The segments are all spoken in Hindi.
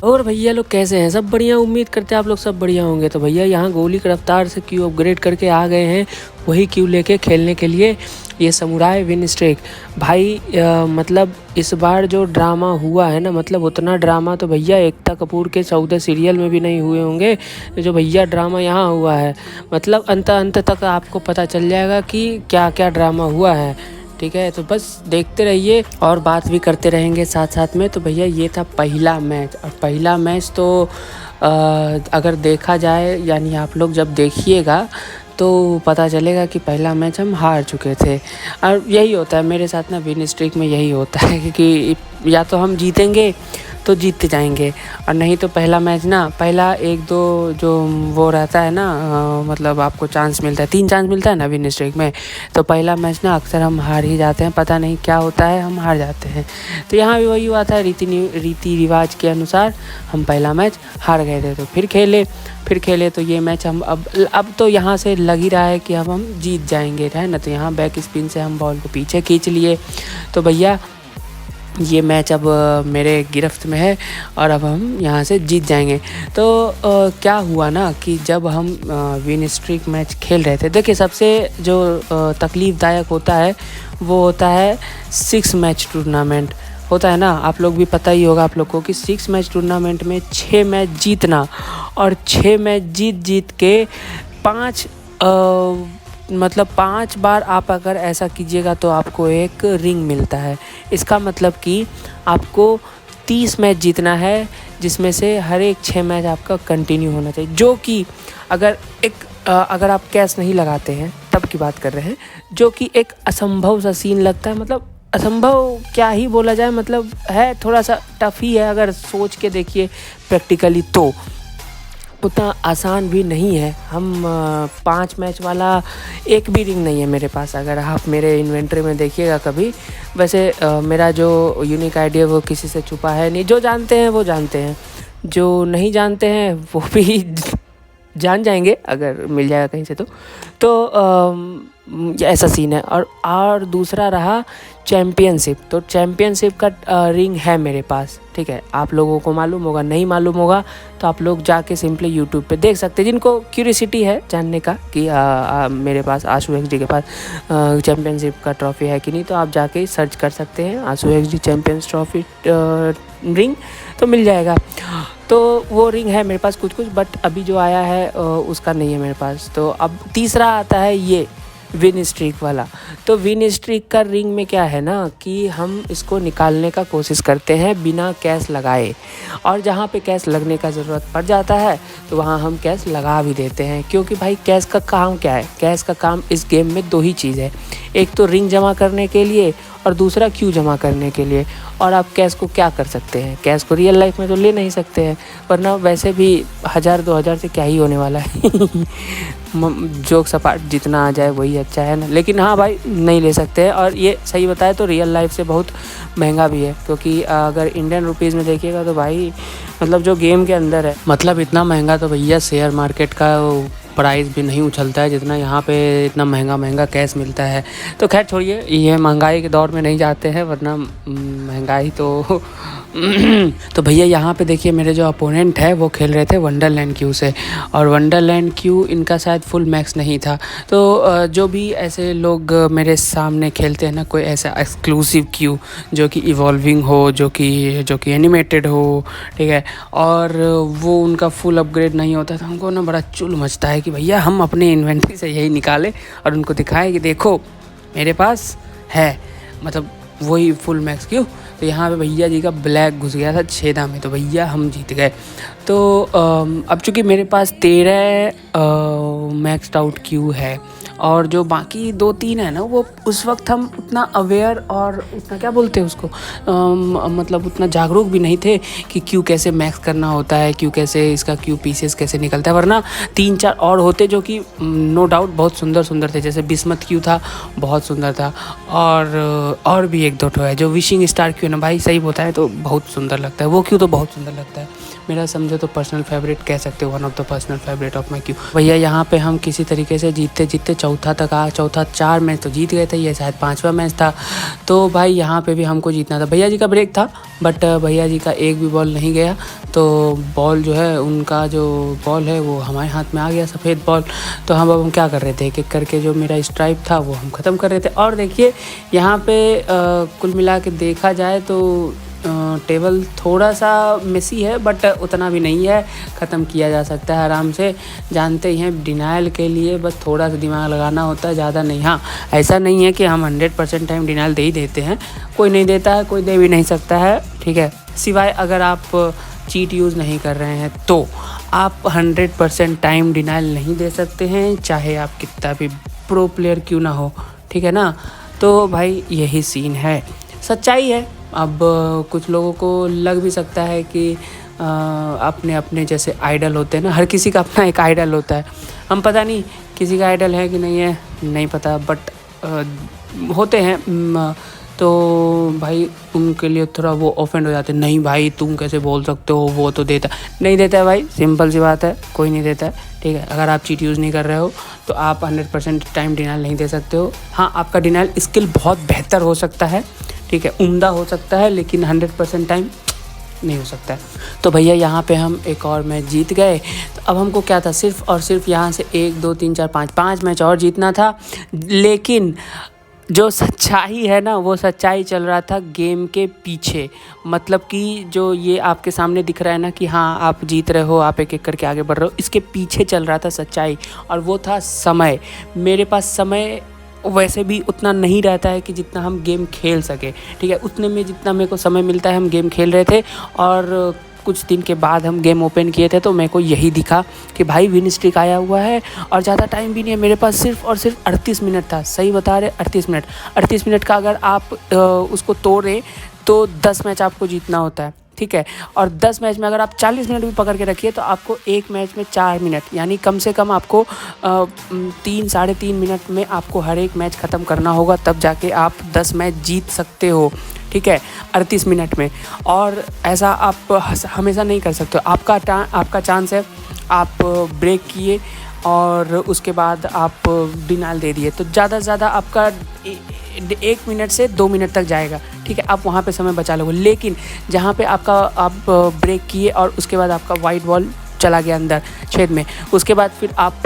और भैया लोग कैसे हैं? सब बढ़िया, उम्मीद करते हैं आप लोग सब बढ़िया होंगे। तो भैया यहाँ गोली की रफ्तार से क्यू अपग्रेड करके आ गए हैं, वही क्यू लेके खेलने के लिए। ये समुराई विन स्ट्रीक भाई मतलब इस बार जो ड्रामा हुआ है ना, मतलब उतना ड्रामा तो भैया एकता कपूर के 14 सीरियल में भी नहीं हुए होंगे जो भैया ड्रामा यहाँ हुआ है। मतलब अंत तक आपको पता चल जाएगा कि क्या क्या ड्रामा हुआ है। ठीक है, तो बस देखते रहिए और बात भी करते रहेंगे साथ साथ में। तो भैया ये था पहला मैच, और पहला मैच तो अगर देखा जाए, यानी आप लोग जब देखिएगा तो पता चलेगा कि पहला मैच हम हार चुके थे। और यही होता है मेरे साथ ना, विन स्ट्रीक में यही होता है कि या तो हम जीतेंगे तो जीतते जाएंगे, और नहीं तो पहला मैच ना, पहला एक दो जो वो रहता है ना, मतलब आपको चांस मिलता है, 3 चांस मिलता है ना विन स्ट्रीक में, तो पहला मैच ना अक्सर हम हार ही जाते हैं। पता नहीं क्या होता है, हम हार जाते हैं। तो यहाँ भी वही हुआ था, रीति रिवाज के अनुसार हम पहला मैच हार गए थे। तो फिर खेले तो ये मैच हम अब तो यहाँ से लग ही रहा है कि अब हम जीत जाएंगे, है ना। तो यहाँ बैक स्पिन से हम बॉल को पीछे खींच लिए। तो भैया ये मैच अब मेरे गिरफ्त में है और अब हम यहाँ से जीत जाएंगे। तो क्या हुआ ना कि जब हम विन स्ट्रीक मैच खेल रहे थे, देखिए सबसे जो तकलीफ़दायक होता है वो होता है 6 मैच टूर्नामेंट होता है ना। आप लोग भी पता ही होगा आप लोग को कि 6 मैच टूर्नामेंट में 6 मैच जीतना, और 6 मैच जीत के 5 मतलब 5 बार आप अगर ऐसा कीजिएगा तो आपको एक रिंग मिलता है। इसका मतलब कि आपको 30 मैच जीतना है, जिसमें से हर एक 6 मैच आपका कंटिन्यू होना चाहिए। जो कि अगर आप कैश नहीं लगाते हैं तब की बात कर रहे हैं, जो कि एक असंभव सा सीन लगता है। मतलब असंभव क्या ही बोला जाए, मतलब है थोड़ा सा टफ ही है अगर सोच के देखिए प्रैक्टिकली, तो उतना आसान भी नहीं है। हम 5 मैच वाला एक भी रिंग नहीं है मेरे पास, अगर आप मेरे इन्वेंट्री में देखिएगा कभी। वैसे मेरा जो यूनिक आईडी है वो किसी से छुपा है नहीं, जो जानते हैं वो जानते हैं, जो नहीं जानते हैं वो भी जान जाएंगे अगर मिल जाएगा कहीं से। तो ऐसा सीन है। और दूसरा रहा चैम्पियनशिप। तो चैम्पियनशिप का रिंग है मेरे पास, ठीक है। आप लोगों को मालूम होगा, नहीं मालूम होगा तो आप लोग जाके सिंपली यूट्यूब पे देख सकते हैं, जिनको क्यूरियोसिटी है जानने का कि मेरे पास आशु एक्सडी के पास चैम्पियनशिप का ट्रॉफी है कि नहीं, तो आप जाके सर्च कर सकते हैं आशु एक्सडी चैम्पियंस ट्रॉफी रिंग, तो मिल जाएगा। तो वो रिंग है मेरे पास कुछ, बट अभी जो आया है उसका नहीं है मेरे पास। तो अब तीसरा आता है ये विन स्ट्रीक वाला। तो विन स्ट्रीक का रिंग में क्या है ना कि हम इसको निकालने का कोशिश करते हैं बिना कैश लगाए, और जहाँ पे कैश लगने का ज़रूरत पड़ जाता है तो वहाँ हम कैश लगा भी देते हैं। क्योंकि भाई कैश का काम क्या है, कैश का काम इस गेम में 2 ही चीज़ है, एक तो रिंग जमा करने के लिए और दूसरा क्यू जमा करने के लिए। और आप कैश को क्या कर सकते हैं, कैश को रियल लाइफ में तो ले नहीं सकते हैं, वरना वैसे भी 1000-2000 से क्या ही होने वाला है। जोक सपाट जितना आ जाए वही अच्छा है ना। लेकिन हाँ भाई, नहीं ले सकते हैं, और ये सही बताए तो रियल लाइफ से बहुत महंगा भी है। क्योंकि अगर इंडियन रुपीज़ में देखिएगा तो भाई मतलब जो गेम के अंदर है, मतलब इतना महंगा तो भैया शेयर मार्केट का प्राइस भी नहीं उछलता है जितना यहाँ पे इतना महंगा कैश मिलता है। तो खैर छोड़िए, ये महंगाई के दौर में नहीं जाते हैं, वरना महंगाई तो तो भैया यहाँ पे देखिए मेरे जो अपोनेंट है वो खेल रहे थे वंडरलैंड क्यू से, और वंडरलैंड क्यू इनका शायद फुल मैक्स नहीं था। तो जो भी ऐसे लोग मेरे सामने खेलते हैं ना, कोई ऐसा एक्सक्लूसिव क्यू जो कि इवॉल्विंग हो, जो कि एनिमेटेड हो, ठीक है, और वो उनका फुल अपग्रेड नहीं होता, तो हमको ना बड़ा चुल मचता है कि भैया हम अपने इन्वेंट्री से यही निकालें और उनको दिखाएं कि देखो मेरे पास है, मतलब वही फुल मैक्स क्यू। तो यहाँ पे भैया जी का ब्लैक घुस गया था छेदा में, तो भैया हम जीत गए। तो अब चूँकि मेरे पास 13 मैक्सड आउट क्यू है, और जो बाकी 2-3 है ना, वो उस वक्त हम उतना अवेयर और उतना क्या बोलते हैं उसको, मतलब उतना जागरूक भी नहीं थे कि क्यू कैसे मैक्स करना होता है, क्यू कैसे इसका क्यू पीसेस कैसे निकलता है। वरना 3-4 और होते जो कि नो डाउट बहुत सुंदर थे, जैसे बिस्मत क्यू था, बहुत सुंदर था, और भी 1-2 ठो है जो विशिंग स्टार क्यू ना भाई, सही होता है तो बहुत सुंदर लगता है वो क्यू, तो बहुत सुंदर लगता है। मेरा समझो तो पर्सनल फेवरेट कह सकते हो, one of the personal favourite of my Q. भैया यहाँ पे हम किसी तरीके से जीतते चौथा तक आ, चौथा 4 मैच तो जीत गए थे, ये शायद 5वां मैच था। तो भाई यहाँ पे भी हमको जीतना था। भैया जी का ब्रेक था, बट भैया जी का एक भी बॉल नहीं गया, तो बॉल जो है, उनका जो बॉल है वो हमारे हाथ में आ गया, सफ़ेद बॉल। तो हम क्या कर रहे थे, एक एक करके जो मेरा स्ट्राइक था वो हम ख़त्म कर रहे थे। और देखिए यहाँ पे कुल मिला के देखा जाए तो टेबल थोड़ा सा मेसी है, बट उतना भी नहीं है, ख़त्म किया जा सकता है आराम से। जानते ही हैं डिनाइल के लिए बस थोड़ा सा दिमाग लगाना होता है, ज़्यादा नहीं। हाँ, ऐसा नहीं है कि हम 100% टाइम डिनाइल दे ही देते हैं, कोई नहीं देता है, कोई दे भी नहीं सकता है, ठीक है। सिवाय अगर आप चीट यूज़ नहीं कर रहे हैं तो आप 100% टाइम डिनाइल नहीं दे सकते हैं, चाहे आप कितना भी प्रो प्लेयर क्यों ना हो, ठीक है ना। तो भाई यही सीन है, सच्चाई है। अब कुछ लोगों को लग भी सकता है कि अपने अपने जैसे आइडल होते हैं ना, हर किसी का अपना एक आइडल होता है। हम पता नहीं किसी का आइडल है कि नहीं है, नहीं पता, बट होते हैं। तो भाई उनके लिए थोड़ा वो ऑफेंड हो जाते हैं, नहीं भाई तुम कैसे बोल सकते हो, वो तो देता नहीं देता है भाई, सिंपल सी बात है, कोई नहीं देता है, ठीक है। अगर आप चीट यूज़ नहीं कर रहे हो तो आप 100% टाइम डिनाइल नहीं दे सकते हो। हाँ, आपका डिनाइल स्किल बहुत बेहतर हो सकता है, ठीक है, उम्दा हो सकता है, लेकिन 100% टाइम नहीं हो सकता है। तो भैया यहाँ पे हम एक और मैच जीत गए। तो अब हमको क्या था, सिर्फ और सिर्फ यहाँ से 1 2 3 4 5 मैच और जीतना था। लेकिन जो सच्चाई है ना, वो सच्चाई चल रहा था गेम के पीछे। मतलब कि जो ये आपके सामने दिख रहा है ना कि हाँ आप जीत रहे हो, आप एक एक करके आगे बढ़ रहे हो, इसके पीछे चल रहा था सच्चाई, और वो था समय। मेरे पास समय वैसे भी उतना नहीं रहता है कि जितना हम गेम खेल सके, ठीक है। उतने में जितना मेरे को समय मिलता है हम गेम खेल रहे थे। और कुछ दिन के बाद हम गेम ओपन किए थे तो मेरे को यही दिखा कि भाई विन स्ट्रिक आया हुआ है, और ज़्यादा टाइम भी नहीं है मेरे पास, सिर्फ और सिर्फ 38 मिनट था। सही बता रहे, 38 मिनट का अगर आप उसको तोड़ें तो 10 मैच आपको जीतना होता है, ठीक है। और 10 मैच में अगर आप 40 मिनट भी पकड़ के रखिए तो आपको एक मैच में 4 मिनट, यानी कम से कम आपको 3 साढ़े 3 मिनट में आपको हर एक मैच ख़त्म करना होगा, तब जाके आप 10 मैच जीत सकते हो, ठीक है, 38 मिनट में। और ऐसा आप हमेशा नहीं कर सकते हो। आपका चांस है, आप ब्रेक किए और उसके बाद आप डिनाइल दे दिए तो ज़्यादा से ज़्यादा आपका 1 मिनट से 2 मिनट तक जाएगा, ठीक है, आप वहाँ पे समय बचा लोगे। लेकिन जहाँ पे आप ब्रेक किए और उसके बाद आपका वाइट बॉल चला गया अंदर छेद में, उसके बाद फिर आप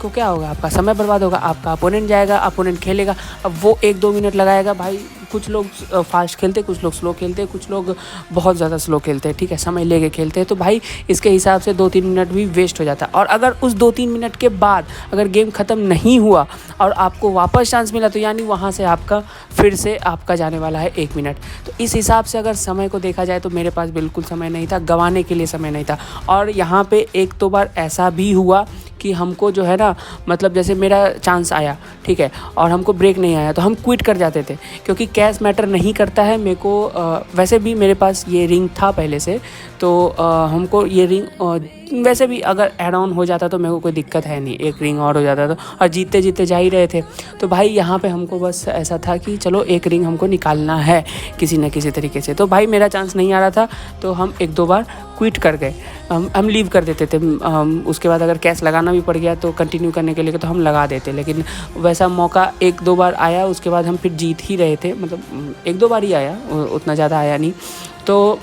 को क्या होगा, आपका समय बर्बाद होगा, आपका अपोनेंट जाएगा, अपोनेंट खेलेगा, अब वो 1-2 मिनट लगाएगा। भाई कुछ लोग फास्ट खेलते, कुछ लोग स्लो खेलते, कुछ लोग बहुत ज़्यादा स्लो खेलते हैं, ठीक है, समय लेके खेलते हैं। तो भाई इसके हिसाब से 2-3 मिनट भी वेस्ट हो जाता है। और अगर उस 2-3 मिनट के बाद अगर गेम ख़त्म नहीं हुआ और आपको वापस चांस मिला तो यानी वहाँ से आपका फिर से आपका जाने वाला है 1 मिनट। तो इस हिसाब से अगर समय को देखा जाए तो मेरे पास बिल्कुल समय नहीं था, गंवाने के लिए समय नहीं था। और यहाँ पे 1-2 बार ऐसा भी हुआ कि हमको जो है ना, मतलब जैसे मेरा चांस आया, ठीक है, और हमको ब्रेक नहीं आया तो हम क्विट कर जाते थे, क्योंकि कैश मैटर नहीं करता है। मेरे को वैसे भी मेरे पास ये रिंग था पहले से, तो हमको ये रिंग वैसे भी अगर ऐड ऑन हो जाता तो मेरे को कोई दिक्कत है नहीं, एक रिंग और हो जाता तो, और जीतते जीतते जा ही रहे थे। तो भाई यहाँ पे हमको बस ऐसा था कि चलो एक रिंग हमको निकालना है किसी न किसी तरीके से। तो भाई मेरा चांस नहीं आ रहा था तो हम 1-2 बार क्विट कर गए, हम लीव कर देते थे। उसके बाद अगर कैश लगाना भी पड़ गया तो कंटिन्यू करने के लिए तो हम लगा देते, लेकिन वैसा मौका 1-2 बार आया, उसके बाद हम फिर जीत ही रहे थे, मतलब 1-2 बार ही आया, उतना ज़्यादा आया नहीं। तो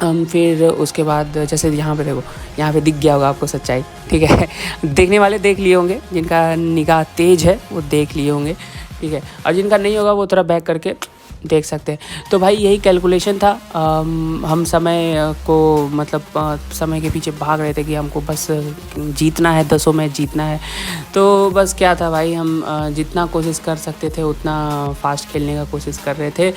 फिर उसके बाद जैसे यहाँ पे देखो, यहाँ पे दिख गया होगा आपको सच्चाई, ठीक है। देखने वाले देख लिए होंगे, जिनका निगाह तेज है वो देख लिए होंगे, ठीक है, और जिनका नहीं होगा वो थोड़ा बैक करके देख सकते हैं। तो भाई यही कैलकुलेशन था। हम समय को मतलब समय के पीछे भाग रहे थे कि हमको बस जीतना है, 10 मैच जीतना है। तो बस क्या था भाई, हम जितना कोशिश कर सकते थे उतना फास्ट खेलने का कोशिश कर रहे थे,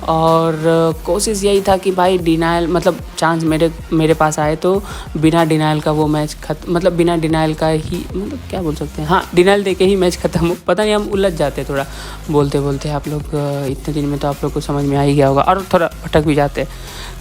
और कोशिश यही था कि भाई डिनाइल मतलब चांस मेरे पास आए तो बिना डिनाइल का वो मैच मतलब बिना डिनाइल का ही, मतलब क्या बोल सकते हैं, हाँ डिनाइल दे के ही मैच ख़त्म हो। पता नहीं हम उलझ जाते थोड़ा बोलते बोलते, आप लोग इतने दिन में तो आप लोग को समझ में आ ही गया होगा, और थोड़ा भटक भी जाते हैं।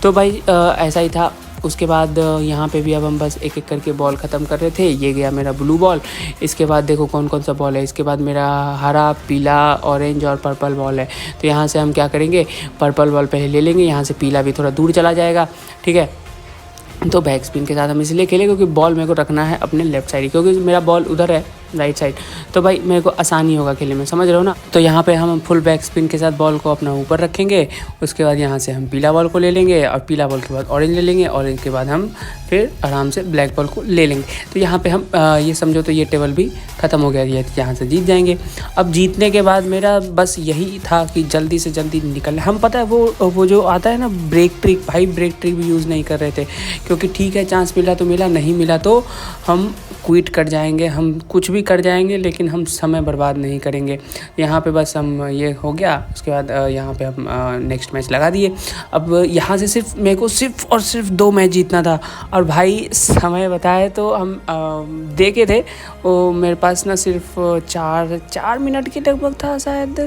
तो भाई ऐसा ही था। उसके बाद यहाँ पे भी अब हम बस एक एक करके बॉल ख़त्म कर रहे थे। ये गया मेरा ब्लू बॉल, इसके बाद देखो कौन कौन सा बॉल है, इसके बाद मेरा हरा, पीला, ऑरेंज और पर्पल बॉल है। तो यहाँ से हम क्या करेंगे, पर्पल बॉल पहले ले लेंगे, यहाँ से पीला भी थोड़ा दूर चला जाएगा, ठीक है। तो बैक स्पिन के साथ हम इसलिए खेले क्योंकि बॉल मेरे को रखना है अपने लेफ्ट साइड, क्योंकि मेरा बॉल उधर है, राइट साइड, तो भाई मेरे को आसानी होगा खेलने में, समझ रहे हो ना। तो यहाँ पे हम फुल बैक स्पिन के साथ बॉल को अपना ऊपर रखेंगे, उसके बाद यहाँ से हम पीला बॉल को ले लेंगे और पीला बॉल के बाद ऑरेंज ले लेंगे, ऑरेंज के बाद हम फिर आराम से ब्लैक बॉल को ले लेंगे। तो यहाँ पे हम ये समझो तो ये टेबल भी ख़त्म हो गया, ये यहाँ से जीत जाएंगे। अब जीतने के बाद मेरा बस यही था कि जल्दी से जल्दी निकल, हम पता है वो जो आता है ना ब्रेक ट्रिक, भाई ब्रेक ट्रिक भी यूज़ नहीं कर रहे थे, क्योंकि ठीक है चांस मिला तो मिला, नहीं मिला तो हम क्विट कर जाएंगे, हम कुछ भी कर जाएंगे, लेकिन हम समय बर्बाद नहीं करेंगे। यहाँ पे बस हम ये हो गया, उसके बाद यहाँ पे हम नेक्स्ट मैच लगा दिए। अब यहाँ से सिर्फ मेरे को सिर्फ और सिर्फ 2 मैच जीतना था, और भाई समय बताए तो हम देखे थे वो मेरे पास ना सिर्फ 4 मिनट के लगभग था शायद।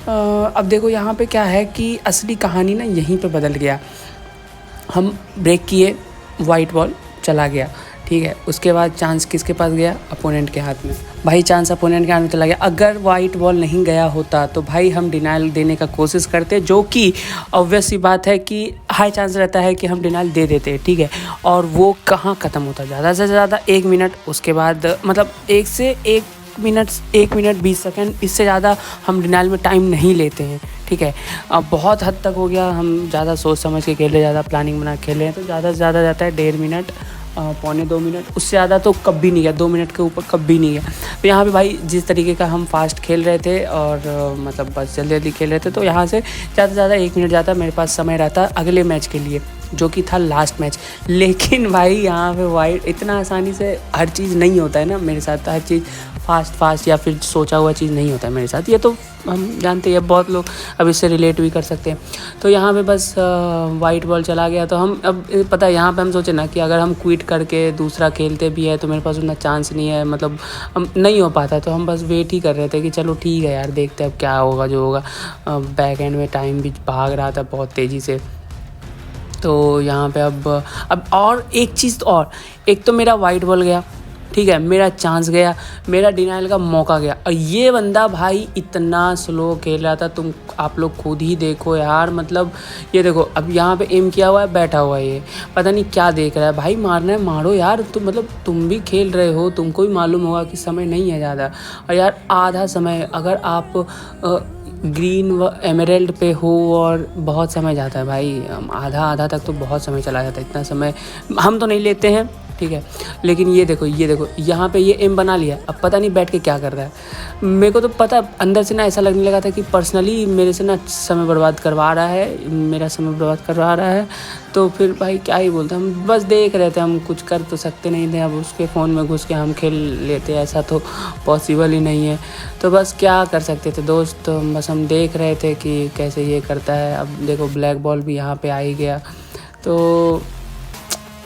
अब देखो यहाँ पे क्या है कि असली कहानी ना यहीं पे बदल गया। हम ब्रेक किए, वाइट बॉल चला गया, ठीक है। उसके बाद चांस किसके पास गया? अपोनेंट के हाथ में। भाई चांस अपोनेंट के हाथ में चला गया। अगर वाइट बॉल नहीं गया होता तो भाई हम डिनाइल देने का कोशिश करते, जो कि ऑब्वियस सी बात है कि हाई चांस रहता है कि हम डिनाइल दे देते, ठीक है। और वो कहाँ ख़त्म होता, ज़्यादा से ज़्यादा 1 मिनट, उसके बाद मतलब 1 मिनट 20 सेकंड, इससे ज़्यादा हम डिनाइल में टाइम नहीं लेते हैं, ठीक है। अब बहुत हद तक हो गया, हम ज़्यादा सोच समझ के खेले, ज़्यादा प्लानिंग बना के खेले, तो ज़्यादा से ज़्यादा जाता है 1.5 मिनट, पौने 2 मिनट, उससे ज़्यादा तो कभी नहीं गया, 2 मिनट के ऊपर कभी नहीं गया। तो यहाँ पे भाई जिस तरीके का हम फास्ट खेल रहे थे और मतलब बस जल्दी जल्दी खेल रहे थे, तो यहाँ से ज़्यादा से ज़्यादा 1 मिनट जाता मेरे पास समय रहता अगले मैच के लिए, जो कि था लास्ट मैच। लेकिन भाई यहाँ पे वाइट इतना आसानी से हर चीज़ नहीं होता है ना मेरे साथ, हर चीज़ फास्ट या फिर सोचा हुआ चीज़ नहीं होता है मेरे साथ, ये तो हम जानते हैं, बहुत लोग अब इससे रिलेट भी कर सकते हैं। तो यहाँ पे बस वाइट बॉल चला गया, तो हम अब पता है यहाँ पे हम सोचे ना कि अगर हम क्विट करके दूसरा खेलते भी है तो मेरे पास उतना चांस नहीं है, मतलब नहीं हो पाता, तो हम बस वेट ही कर रहे थे कि चलो ठीक है यार, देखते हैं अब क्या होगा जो होगा। बैक एंड में टाइम भी भाग रहा था बहुत तेज़ी से। तो यहाँ पे अब और एक चीज़ और, एक तो मेरा वाइट बॉल गया, ठीक है, मेरा चांस गया, मेरा डिनाइल का मौका गया, और ये बंदा भाई इतना स्लो खेल रहा था, आप लोग खुद ही देखो यार। मतलब ये देखो, अब यहाँ पे एम किया हुआ है, बैठा हुआ है, ये पता नहीं क्या देख रहा है। भाई मारना है मारो यार, मतलब तुम भी खेल रहे हो, तुमको भी मालूम होगा कि समय नहीं है ज़्यादा, और यार आधा समय अगर आप ग्रीन व एमराल्ड पे हो और बहुत समय जाता है भाई, आधा तक तो बहुत समय चला जाता है, इतना समय हम तो नहीं लेते हैं, ठीक है। लेकिन ये देखो यहाँ पे ये एम बना लिया, अब पता नहीं बैठ के क्या कर रहा है। मेरे को तो पता अंदर से ना ऐसा लगने लगा था कि पर्सनली मेरे से ना समय बर्बाद करवा रहा है, मेरा समय बर्बाद करवा रहा है। तो फिर भाई क्या ही बोलते, हम बस देख रहे थे, हम कुछ कर तो सकते नहीं थे, अब उसके फ़ोन में घुस के हम खेल लेते, ऐसा तो पॉसिबल ही नहीं है। तो बस क्या कर सकते थे दोस्त, तो बस हम देख रहे थे कि कैसे ये करता है। अब देखो ब्लैक बॉल भी यहाँ पे आ ही गया, तो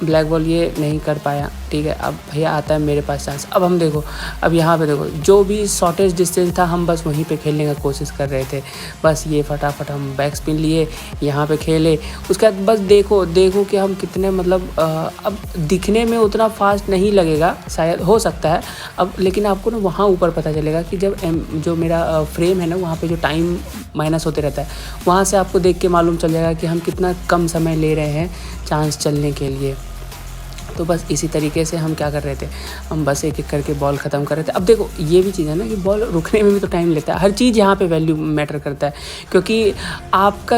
ब्लैक बॉल ये नहीं कर पाया, ठीक है। अब भैया आता है मेरे पास चांस, अब हम देखो, अब यहाँ पे देखो जो भी शॉर्टेज डिस्टेंस था हम बस वहीं पे खेलने का कोशिश कर रहे थे। बस ये फटाफट हम बैक स्पिन लिए, यहाँ पे खेले, उसके बाद बस देखो कि हम कितने, मतलब अब दिखने में उतना फास्ट नहीं लगेगा शायद, हो सकता है अब, लेकिन आपको ना वहाँ ऊपर पता चलेगा कि जब जो मेरा फ्रेम है ना, वहाँ पर जो टाइम माइनस होते रहता है, वहाँ से आपको देख के मालूम चल जाएगा कि हम कितना कम समय ले रहे हैं चांस चलने के लिए। तो बस इसी तरीके से हम क्या कर रहे थे, हम बस एक करके बॉल ख़त्म कर रहे थे। अब देखो ये भी चीज़ है ना कि बॉल रुकने में भी तो टाइम लेता है, हर चीज़ यहाँ पे वैल्यू मैटर करता है, क्योंकि आपका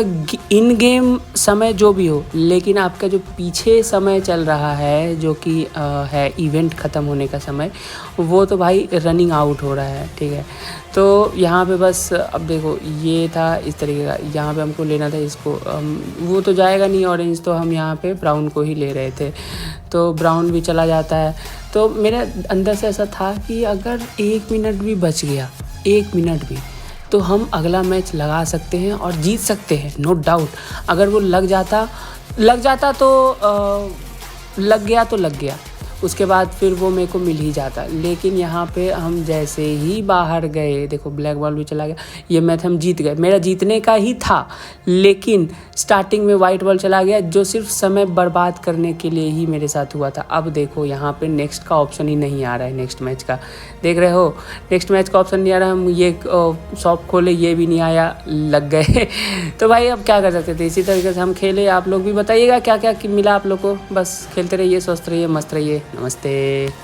इन गेम समय जो भी हो, लेकिन आपका जो पीछे समय चल रहा है, जो कि है इवेंट ख़त्म होने का समय, वो तो भाई रनिंग आउट हो रहा है, ठीक है। तो यहाँ पे बस अब देखो ये था इस तरीके का, यहाँ पे हमको लेना था इसको, वो तो जाएगा नहीं ऑरेंज, तो हम यहाँ पे ब्राउन को ही ले रहे थे, तो ब्राउन भी चला जाता है। तो मेरे अंदर से ऐसा था कि अगर 1 मिनट भी बच गया, 1 मिनट भी, तो हम अगला मैच लगा सकते हैं और जीत सकते हैं, नो डाउट। अगर वो लग जाता तो लग गया तो लग गया, उसके बाद फिर वो मेरे को मिल ही जाता। लेकिन यहाँ पे हम जैसे ही बाहर गए, देखो ब्लैक बॉल भी चला गया, ये मैच हम जीत गए, मेरा जीतने का ही था, लेकिन स्टार्टिंग में वाइट बॉल चला गया, जो सिर्फ समय बर्बाद करने के लिए ही मेरे साथ हुआ था। अब देखो यहाँ पे नेक्स्ट का ऑप्शन ही नहीं आ रहा है, नेक्स्ट मैच का देख रहे हो, नेक्स्ट मैच का ऑप्शन नहीं आ रहा, हम ये शॉप खोले, ये भी नहीं आया, लग गए। तो भाई अब क्या कर सकते थे, इसी तरीके से हम खेले। आप लोग भी बताइएगा क्या क्या मिला आप लोग को, बस खेलते रहिए, स्वस्थ रहिए, मस्त रहिए, नमस्ते।